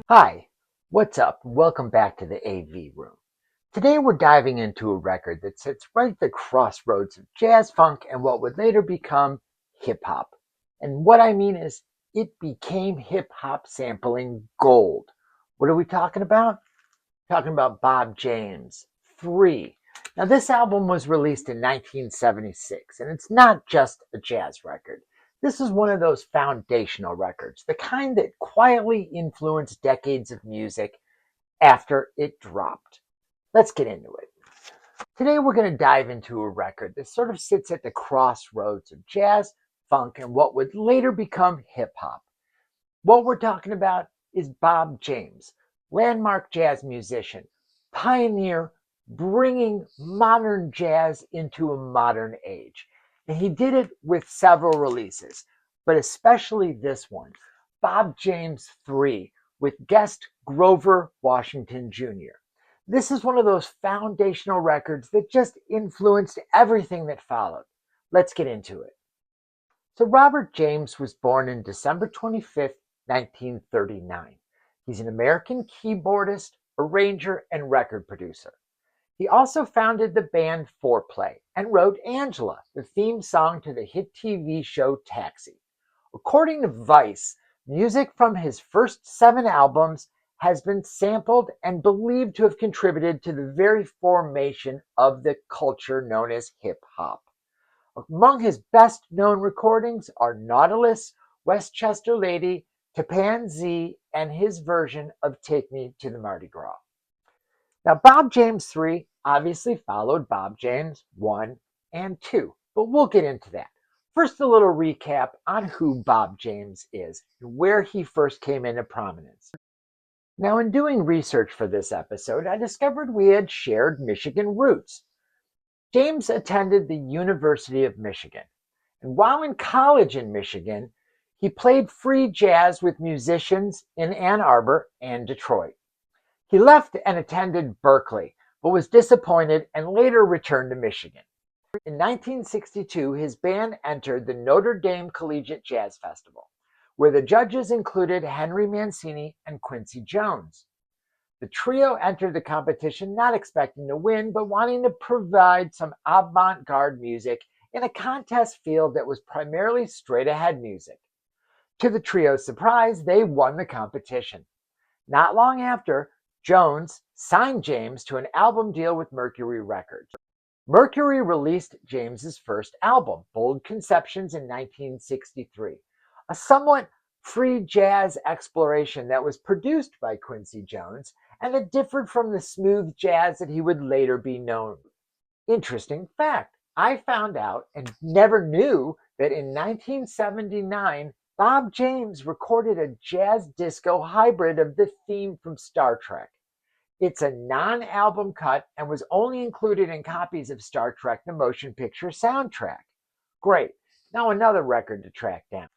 Hi, what's up? Welcome back to the AV Room. Today we're diving into a record that sits right at the crossroads of jazz funk and what would later become hip hop. And what I mean is, it became hip hop sampling gold. What are we talking about? Talking about Bob James' 3. Now, this album was released in 1976, and it's not just a jazz record. This is one of those foundational records, the kind that quietly influenced decades of music after it dropped. Let's get into it. Today, we're going to dive into a record that sort of sits at the crossroads of jazz, funk, and what would later become hip hop. What we're talking about is Bob James, landmark jazz musician, pioneer, bringing modern jazz into a modern age. And he did it with several releases, but especially this one, Bob James 3, with guest Grover Washington Jr. This is one of those foundational records that just influenced everything that followed. Let's get into it. So Robert James was born on December 25th, 1939. He's an American keyboardist, arranger, and record producer. He also founded the band Foreplay and wrote Angela, the theme song to the hit TV show Taxi. According to Vice, music from his first 7 albums has been sampled and believed to have contributed to the very formation of the culture known as hip hop. Among his best known recordings are Nautilus, Westchester Lady, Tapan Z, and his version of Take Me to the Mardi Gras. Now, Bob James 3 obviously followed Bob James 1 and 2, but we'll get into that. First, a little recap on who Bob James is and where he first came into prominence. Now, in doing research for this episode, I discovered we had shared Michigan roots. James attended the University of Michigan, and while in college in Michigan, he played free jazz with musicians in Ann Arbor and Detroit. He left and attended Berkeley, but was disappointed and later returned to Michigan. In 1962, his band entered the Notre Dame Collegiate Jazz Festival, where the judges included Henry Mancini and Quincy Jones. The trio entered the competition not expecting to win, but wanting to provide some avant-garde music in a contest field that was primarily straight-ahead music. To the trio's surprise, they won the competition. Not long after, Jones signed James to an album deal with Mercury Records. Mercury released James's first album, Bold Conceptions, in 1963, a somewhat free jazz exploration that was produced by Quincy Jones and that differed from the smooth jazz that he would later be known. Interesting fact, I found out and never knew that in 1979, Bob James recorded a jazz disco hybrid of the theme from Star Trek. It's a non-album cut and was only included in copies of Star Trek the Motion Picture soundtrack. Great, now another record to track down.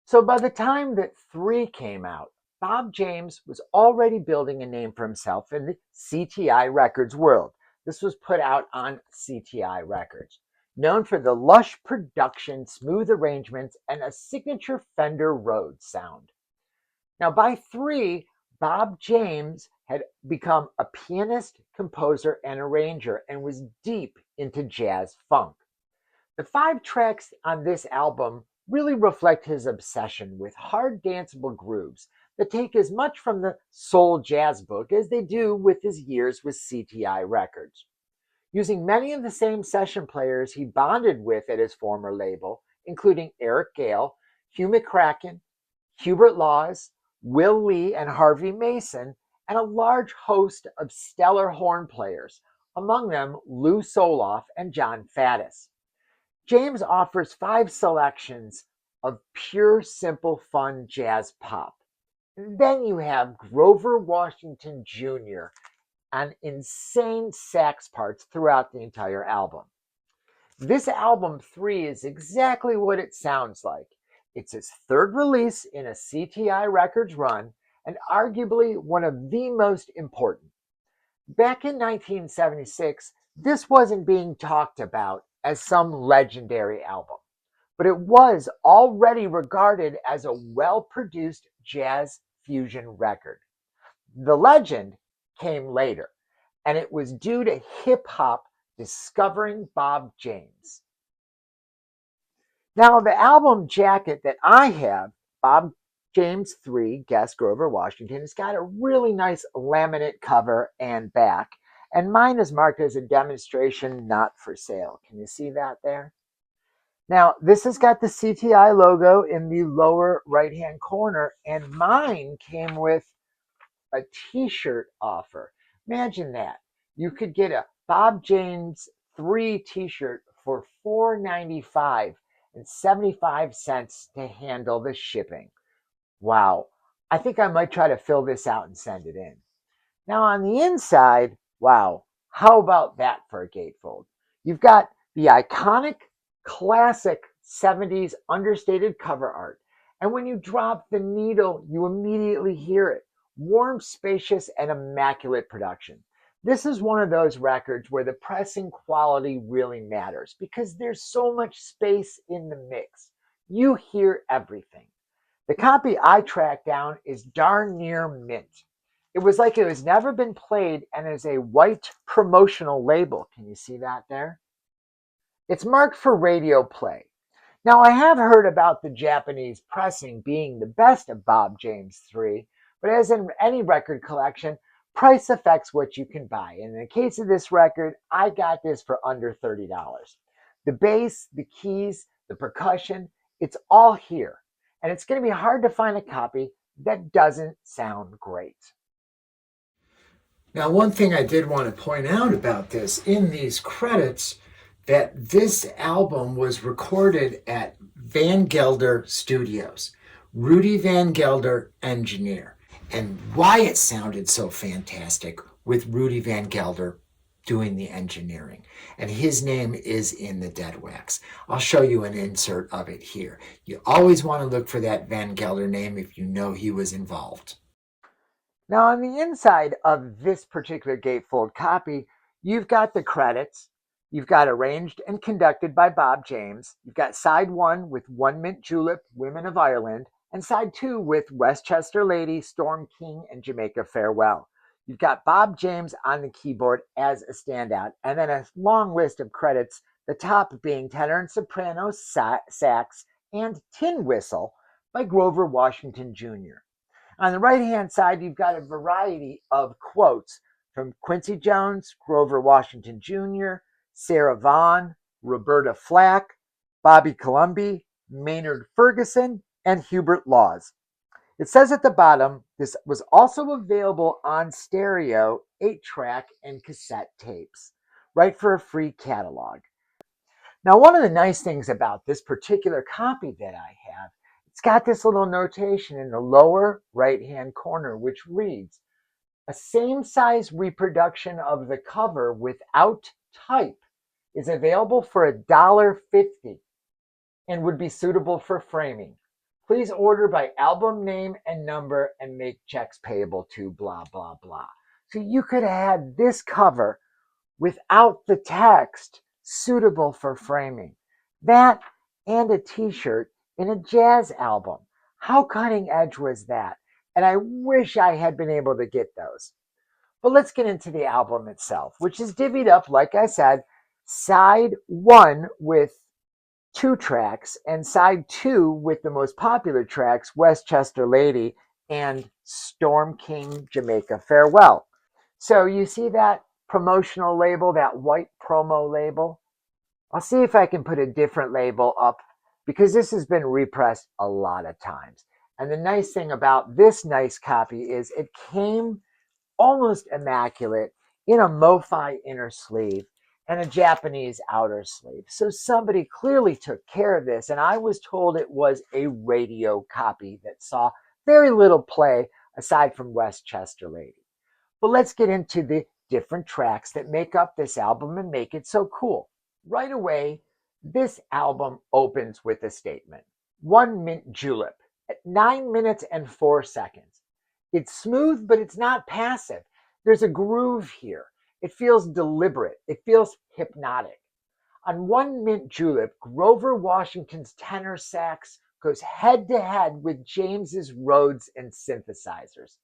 So by the time that 3 came out, Bob James was already building a name for himself in the CTI Records world. This was put out on CTI Records, known for the lush production, smooth arrangements, and a signature Fender Rhodes sound. Now by 3, Bob James had become a pianist, composer, and arranger and was deep into jazz funk. The 5 tracks on this album really reflect his obsession with hard danceable grooves that take as much from the soul jazz book as they do with his years with CTI Records. Using many of the same session players he bonded with at his former label, including Eric Gale, Hugh McCracken, Hubert Laws, Will Lee, and Harvey Mason, and a large host of stellar horn players, among them Lou Soloff and John Faddis. James offers 5 selections of pure, simple, fun jazz pop. And then you have Grover Washington Jr. on insane sax parts throughout the entire album. This album 3 is exactly what it sounds like. It's his 3rd release in a CTI Records run, and arguably one of the most important. Back in 1976, This wasn't being talked about as some legendary album, but it was already regarded as a well-produced jazz fusion record. The legend came later, and it was due to hip hop discovering Bob James. Now, the album jacket that I have, Bob James 3, Guest Grover Washington, it's got a really nice laminate cover and back, and mine is marked as a demonstration not for sale. Can you see that there? Now, this has got the CTI logo in the lower right-hand corner, and mine came with a t-shirt offer. Imagine that. You could get a Bob James 3 t-shirt for $4.95 and 75 cents to handle the shipping. Wow. I think I might try to fill this out and send it in. Now on the inside, wow, how about that for a gatefold? You've got the iconic, classic 70s understated cover art. And when you drop the needle, you immediately hear it. Warm, spacious, and immaculate production. This is one of those records where the pressing quality really matters because there's so much space in the mix. You hear everything. The copy I tracked down is darn near mint. It was like it has never been played and is a white promotional label. Can you see that there? It's marked for radio play. Now, I have heard about the Japanese pressing being the best of Bob James 3, but as in any record collection, price affects what you can buy. And in the case of this record, I got this for under $30. The bass, the keys, the percussion, it's all here. And it's going to be hard to find a copy that doesn't sound great. Now, one thing I did want to point out about this in these credits, that this album was recorded at Van Gelder Studios. Rudy Van Gelder, engineer. And why it sounded so fantastic with Rudy Van Gelder doing the engineering. And his name is in the dead wax. I'll show you an insert of it here. You always want to look for that Van Gelder name if you know he was involved. Now, on the inside of this particular gatefold copy, you've got the credits. You've got arranged and conducted by Bob James. You've got side 1 with One Mint Julep, Women of Ireland, and side 2 with Westchester Lady, Storm King, and Jamaica Farewell. You've got Bob James on the keyboard as a standout, and then a long list of credits, the top being tenor and soprano, sax, and tin whistle by Grover Washington Jr. On the right-hand side, you've got a variety of quotes from Quincy Jones, Grover Washington Jr., Sarah Vaughan, Roberta Flack, Bobby Colomby, Maynard Ferguson, and Hubert Laws. It says at the bottom, this was also available on stereo, 8-track, and cassette tapes, right for a free catalog. Now, one of the nice things about this particular copy that I have, it's got this little notation in the lower right-hand corner, which reads, a same-size reproduction of the cover without type is available for $1.50 and would be suitable for framing. Please order by album name and number and make checks payable to blah, blah, blah. So you could have had this cover without the text, suitable for framing. That and a t-shirt in a jazz album. How cutting edge was that? And I wish I had been able to get those. But let's get into the album itself, which is divvied up, like I said, side 1 with 2 tracks and side 2 with the most popular tracks, Westchester Lady and Storm King, Jamaica Farewell. So you see that promotional label, that white promo label? I'll see if I can put a different label up because this has been repressed a lot of times. And the nice thing about this nice copy is it came almost immaculate in a MoFi inner sleeve and a Japanese outer sleeve. So somebody clearly took care of this, and I was told it was a radio copy that saw very little play aside from Westchester Lady. But let's get into the different tracks that make up this album and make it so cool. Right away, this album opens with a statement. One Mint Julep at 9 minutes and 4 seconds. It's smooth, but it's not passive. There's a groove here. It feels deliberate. It feels hypnotic. On One Mint Julep, Grover Washington's tenor sax goes head to head with James's Rhodes and synthesizers.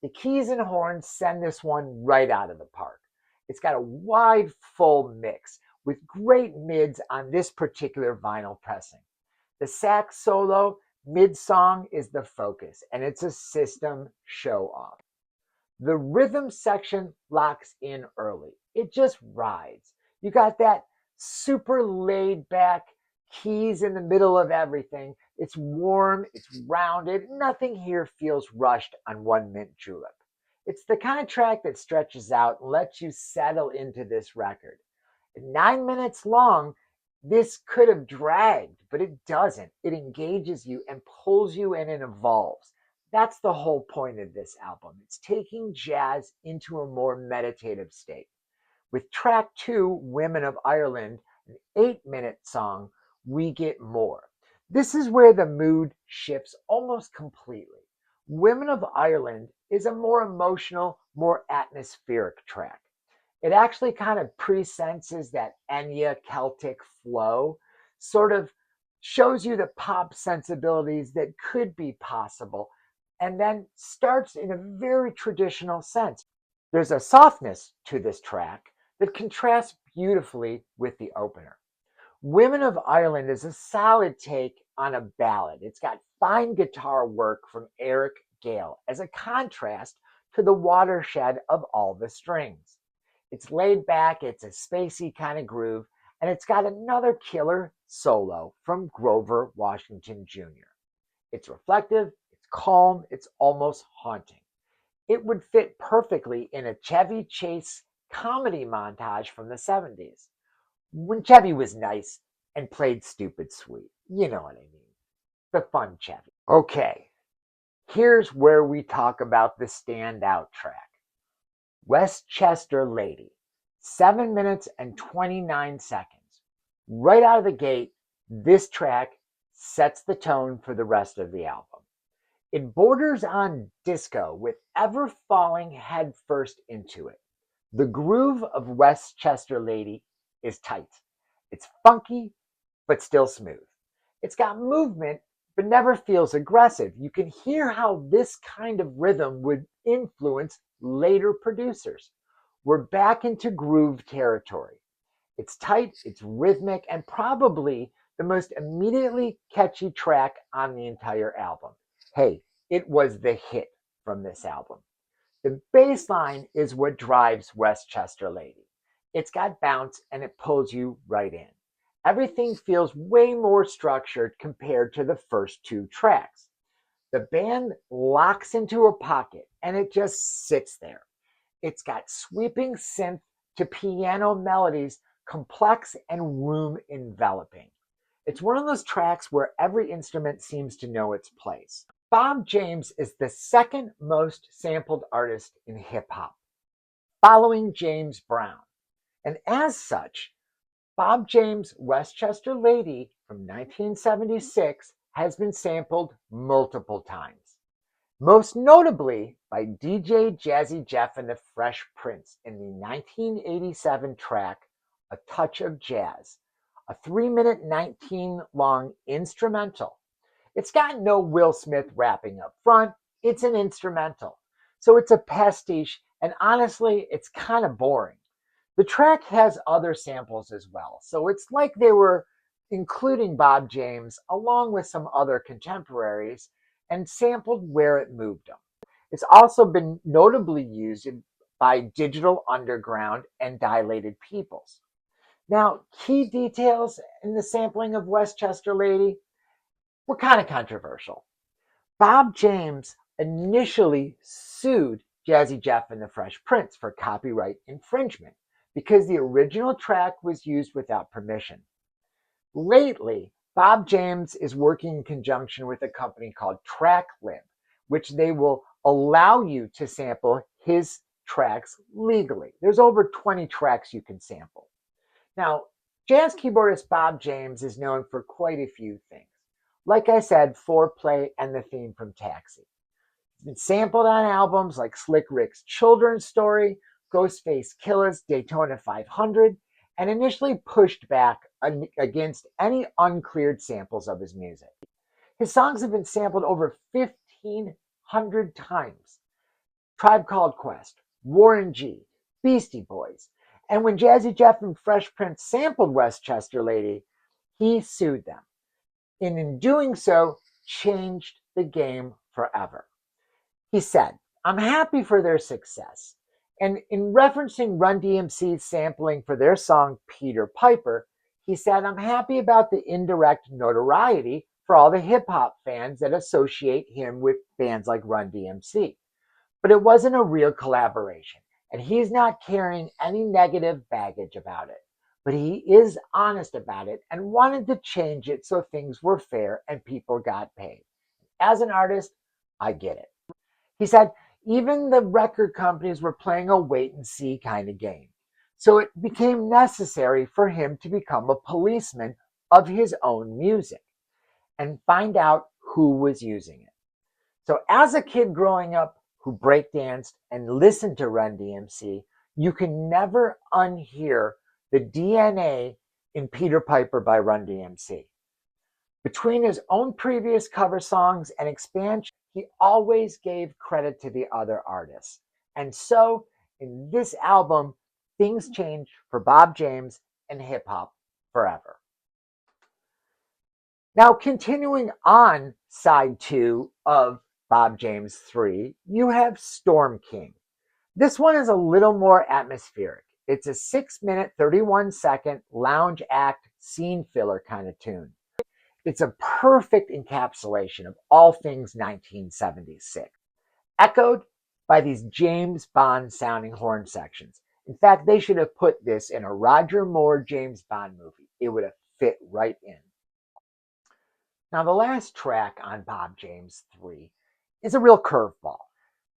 The keys and horns send this one right out of the park. It's got a wide, full mix with great mids on this particular vinyl pressing. The sax solo mid-song is the focus, and it's a system show-off. The rhythm section locks in early. It just rides. You got that super laid back keys in the middle of everything. It's warm, it's rounded. Nothing here feels rushed on One Mint Julep. It's the kind of track that stretches out and lets you settle into this record. 9 minutes long, this could have dragged, but it doesn't. It engages you and pulls you in and evolves. That's the whole point of this album. It's taking jazz into a more meditative state. With track 2, Women of Ireland, an 8-minute song, we get more. This is where the mood shifts almost completely. Women of Ireland is a more emotional, more atmospheric track. It actually kind of pre-senses that Enya Celtic flow, sort of shows you the pop sensibilities that could be possible, and then starts in a very traditional sense. There's a softness to this track that contrasts beautifully with the opener. Women of Ireland is a solid take on a ballad. It's got fine guitar work from Eric Gale as a contrast to the watershed of All the Strings. It's laid back, it's a spacey kind of groove, and it's got another killer solo from Grover Washington Jr. It's reflective, it's calm, it's almost haunting. It would fit perfectly in a Chevy Chase comedy montage from the 70s, when Chevy was nice and played stupid sweet. You know what I mean. The fun Chevy. Okay, here's where we talk about the standout track. Westchester Lady, 7 minutes and 29 seconds. Right out of the gate, this track sets the tone for the rest of the album. It borders on disco with ever falling headfirst into it. The groove of Westchester Lady is tight. It's funky, but still smooth. It's got movement, but never feels aggressive. You can hear how this kind of rhythm would influence later producers. We're back into groove territory. It's tight, it's rhythmic, and probably the most immediately catchy track on the entire album. Hey, it was the hit from this album. The bass line is what drives Westchester Lady. It's got bounce and it pulls you right in. Everything feels way more structured compared to the first 2 tracks. The band locks into a pocket and it just sits there. It's got sweeping synth to piano melodies, complex and room enveloping. It's one of those tracks where every instrument seems to know its place. Bob James is the second most sampled artist in hip hop, following James Brown. And as such, Bob James' Westchester Lady from 1976 has been sampled multiple times, most notably by DJ Jazzy Jeff and the Fresh Prince in the 1987 track A Touch of Jazz, a 3-minute 19 long instrumental. It's got no Will Smith rapping up front, it's an instrumental. So it's a pastiche, and honestly, it's kind of boring. The track has other samples as well, so it's like they were including Bob James along with some other contemporaries and sampled where it moved them. It's also been notably used by Digital Underground and Dilated Peoples. Now, key details in the sampling of Westchester Lady were kind of controversial. Bob James initially sued Jazzy Jeff and the Fresh Prince for copyright infringement because the original track was used without permission. Lately, Bob James is working in conjunction with a company called TrackLib, which they will allow you to sample his tracks legally. There's over 20 tracks you can sample. Now, jazz keyboardist Bob James is known for quite a few things. Like I said, Foreplay and the theme from Taxi. It's been sampled on albums like Slick Rick's Children's Story, Ghostface Killah's Daytona 500, and initially pushed back against any uncleared samples of his music. His songs have been sampled over 1,500 times. Tribe Called Quest, Warren G, Beastie Boys, and when Jazzy Jeff and Fresh Prince sampled Westchester Lady, he sued them. And in doing so, changed the game forever. He said, "I'm happy for their success." And in referencing Run DMC's sampling for their song Peter Piper, he said, "I'm happy about the indirect notoriety for all the hip hop fans that associate him with bands like Run DMC. But it wasn't a real collaboration, and he's not carrying any negative baggage about it. But he is honest about it and wanted to change it so things were fair and people got paid. As an artist, I get it." He said, "Even the record companies were playing a wait and see kind of game. So it became necessary for him to become a policeman of his own music and find out who was using it." So as a kid growing up who breakdanced and listened to Run DMC, you can never unhear the DNA in Peter Piper by Run DMC. Between his own previous cover songs and expansion, he always gave credit to the other artists. And so, in this album, things changed for Bob James and hip hop forever. Now, continuing on side 2 of Bob James 3, you have Storm King. This one is a little more atmospheric. It's a 6-minute, 31-second lounge act scene filler kind of tune. It's a perfect encapsulation of all things 1976, echoed by these James Bond sounding horn sections. In fact, they should have put this in a Roger Moore James Bond movie. It would have fit right in. Now, the last track on Bob James 3 is a real curveball.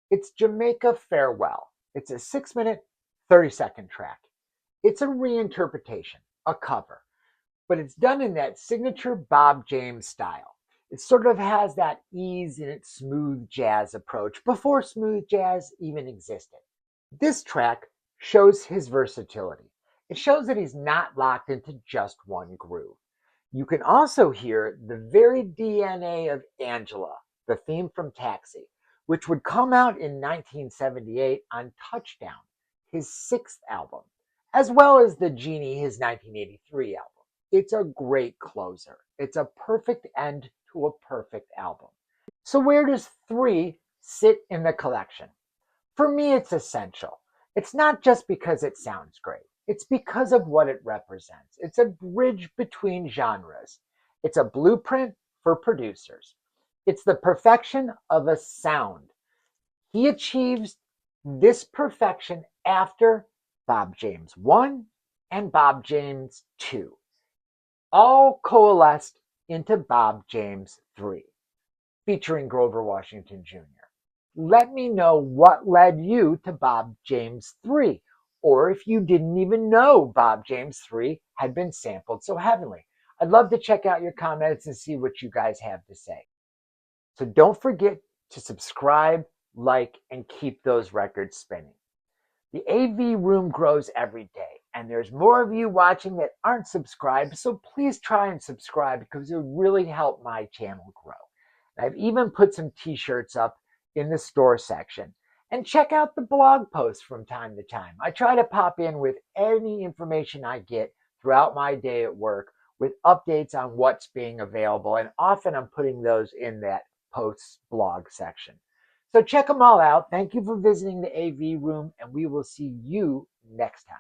It's Jamaica Farewell. It's a 6-minute, 30-second track. It's a reinterpretation, a cover, but it's done in that signature Bob James style. It sort of has that ease in its smooth jazz approach before smooth jazz even existed. This track shows his versatility. It shows that he's not locked into just one groove. You can also hear the very DNA of Angela, the theme from Taxi, which would come out in 1978 on Touchdown, his 6th album, as well as The Genie, his 1983 album. It's a great closer. It's a perfect end to a perfect album. So where does 3 sit in the collection? For me, it's essential. It's not just because it sounds great. It's because of what it represents. It's a bridge between genres. It's a blueprint for producers. It's the perfection of a sound. He achieves this perfection after Bob James 1 and Bob James 2, all coalesced into Bob James 3, featuring Grover Washington Jr. Let me know what led you to Bob James 3, or if you didn't even know Bob James 3 had been sampled so heavily. I'd love to check out your comments and see what you guys have to say. So don't forget to subscribe, like, and keep those records spinning. The AV room grows every day, and there's more of you watching that aren't subscribed, so please try and subscribe because it would really help my channel grow. I've even put some t-shirts up in the store section. And check out the blog posts from time to time. I try to pop in with any information I get throughout my day at work with updates on what's being available, and often I'm putting those in that posts blog section. So check them all out. Thank you for visiting the AV room, and we will see you next time.